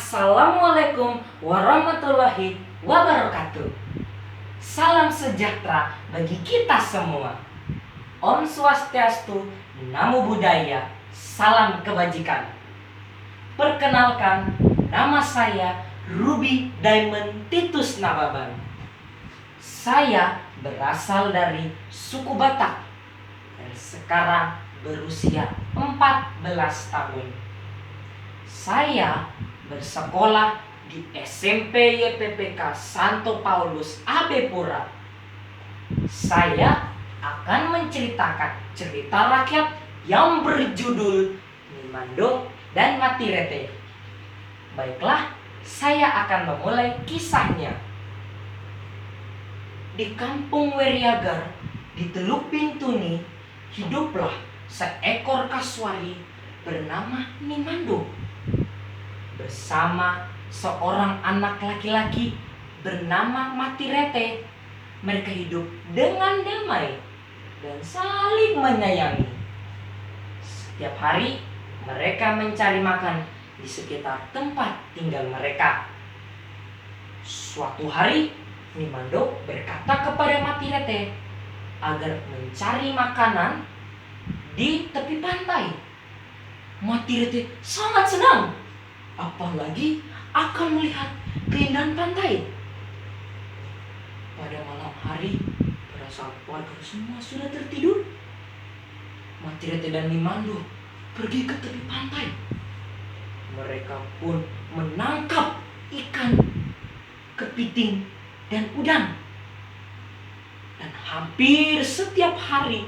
Assalamualaikum warahmatullahi wabarakatuh. Salam sejahtera bagi kita semua. Om Swastiastu, Namo Buddhaya, salam kebajikan. Perkenalkan, nama saya Ruby Diamond Titus Nababan. Saya berasal dari suku Batak dan sekarang berusia 14 tahun. Saya bersekolah di SMP YPPK Santo Paulus Abepura. Saya akan menceritakan cerita rakyat yang berjudul Nimando dan Matirete. Baiklah, saya akan memulai kisahnya. Di kampung Weriagar, di Teluk Bintuni, hiduplah seekor kasuari bernama Nimando bersama seorang anak laki-laki bernama Matirete. Mereka hidup dengan damai dan saling menyayangi. Setiap hari mereka mencari makan di sekitar tempat tinggal mereka. Suatu hari Nimando berkata kepada Matirete agar mencari makanan di tepi pantai. Matirete sangat senang, apalagi akan melihat keindahan pantai. Pada malam hari, pada saat warga semua sudah tertidur, Matirete dan Nimando pergi ke tepi pantai. Mereka pun menangkap ikan, kepiting, dan udang. Dan hampir setiap hari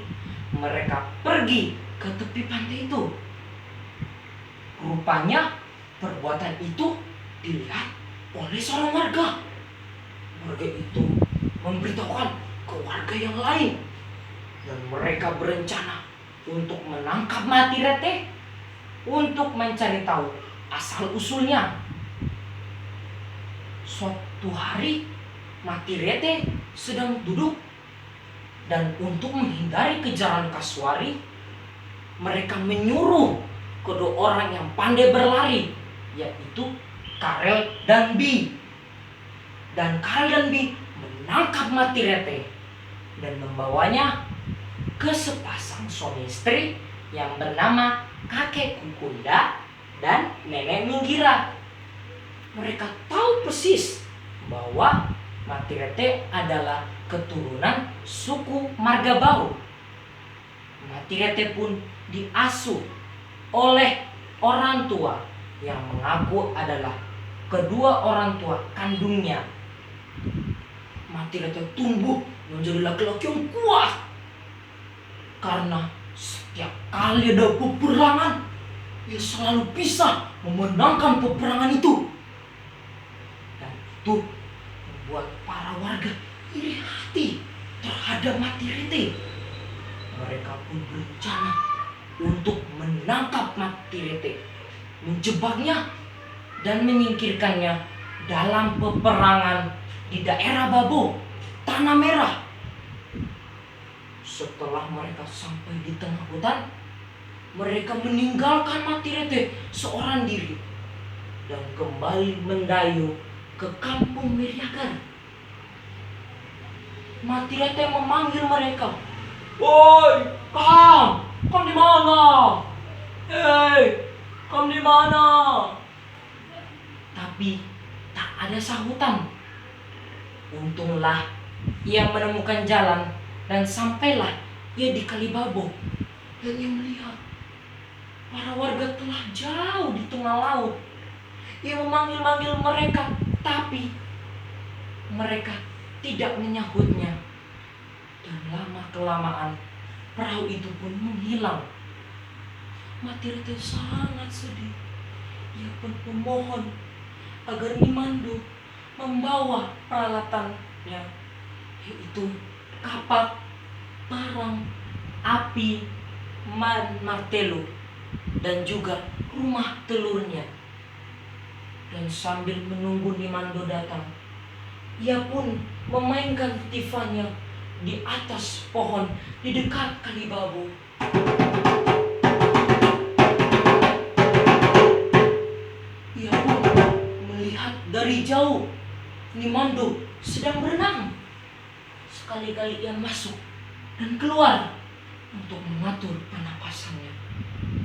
mereka pergi ke tepi pantai itu. Rupanya perbuatan itu dilihat oleh seorang warga. Warga itu memberitahukan ke warga yang lain, dan mereka berencana untuk menangkap Matirete untuk mencari tahu asal usulnya. Suatu hari Matirete sedang duduk, dan untuk menghindari kejaran kasuari, mereka menyuruh kedua orang yang pandai berlari, yaitu Karel dan Bi. Dan Karel dan Bi menangkap Matirete dan membawanya ke sepasang suami istri yang bernama kakek Kukunda dan nenek Minggira. Mereka tahu persis bahwa Matirete adalah keturunan suku Margabau. Matirete pun diasuh oleh orang tua yang mengaku adalah kedua orang tua kandungnya. Matirete tumbuh menjadi laki-laki yang kuat, karena setiap kali ada peperangan, ia selalu bisa memenangkan peperangan itu. Dan itu membuat para warga iri hati terhadap Matirete. Mereka pun berencana untuk menangkap Matirete, menjebaknya, dan menyingkirkannya dalam peperangan di daerah Babo, Tanah Merah. Setelah mereka sampai di tengah hutan, mereka meninggalkan Matirete seorang diri dan kembali mendayung ke kampung Weriagar. Matirete memanggil mereka, "Woi, kamu di mana? Kamu di mana?" Tapi tak ada sahutan. Untunglah ia menemukan jalan dan sampailah ia di Kalibabo. Dan ia melihat para warga telah jauh di tengah laut. Ia memanggil-manggil mereka, tapi mereka tidak menyahutnya. Dan lama-kelamaan perahu itu pun menghilang. Matirete sangat sedih. Ia pun memohon agar Nimando membawa peralatannya, yaitu kapak, parang, api, martelo, dan juga rumah telurnya. Dan sambil menunggu Nimando datang, ia pun memainkan tifanya di atas pohon di dekat Kalibabo. Ia pun dari jauh Nimando sedang berenang. Sekali-kali ia masuk dan keluar untuk mengatur pernapasannya.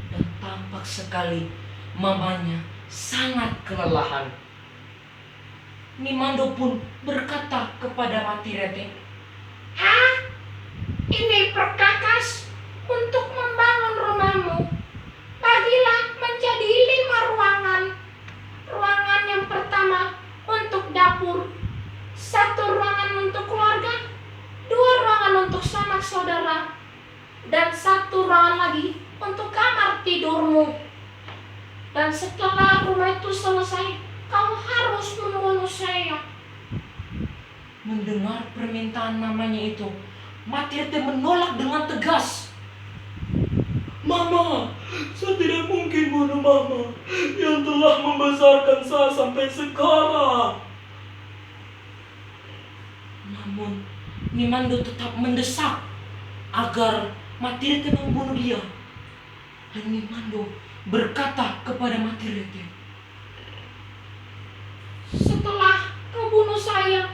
Dan tampak sekali mamanya sangat kelelahan. Nimando pun berkata kepada Matirete, Ini perkakas untuk membangun rumahmu. Bagilah menjadi 5 ruangan. Ruangan yang pertama untuk dapur, 1 ruangan untuk keluarga, 2 ruangan untuk sanak saudara, dan 1 ruangan lagi untuk kamar tidurmu. Dan setelah rumah itu selesai, kau harus membunuh saya. Mendengar permintaan mamanya itu, Matirete menolak dengan tegas. Mama, saya tidak mungkin bunuh Mama yang telah membesarkan saya sampai sekarang. Namun Nimando tetap mendesak agar Matirete membunuh dia. Dan Nimando berkata kepada Matirete, Setelah kau bunuh saya,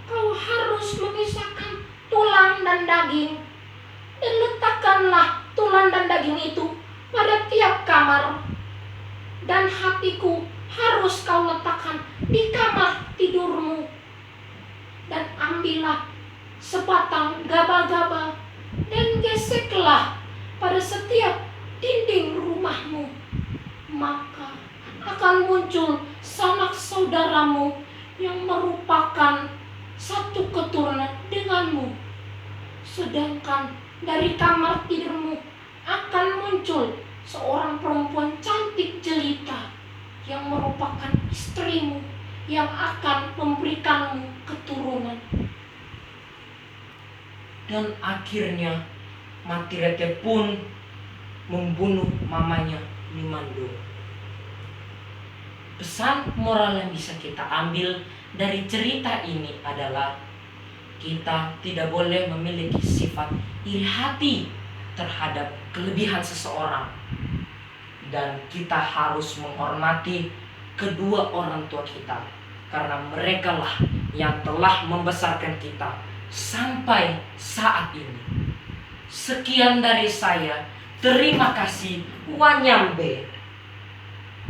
kau harus memisahkan tulang dan daging, dan letakkanlah tulang dan daging itu pada tiap kamar. Dan hatiku harus kau letakkan di kamar tidurmu. Dan ambillah sebatang gaba-gaba dan geseklah pada setiap dinding rumahmu. Maka akan muncul sanak saudaramu yang merupakan satu keturunan denganmu. Sedangkan dari kamar tidurmu akan muncul seorang perempuan cantik jelita yang merupakan istrimu yang akan memberikanmu keturunan. dan akhirnya Matirete pun membunuh mamanya Nimando. Pesan moral yang bisa kita ambil dari cerita ini adalah kita tidak boleh memiliki sifat iri hati terhadap kelebihan seseorang, dan kita harus menghormati kedua orang tua kita karena merekalah yang telah membesarkan kita sampai saat ini. Sekian dari saya. Terima kasih. Wanyambe.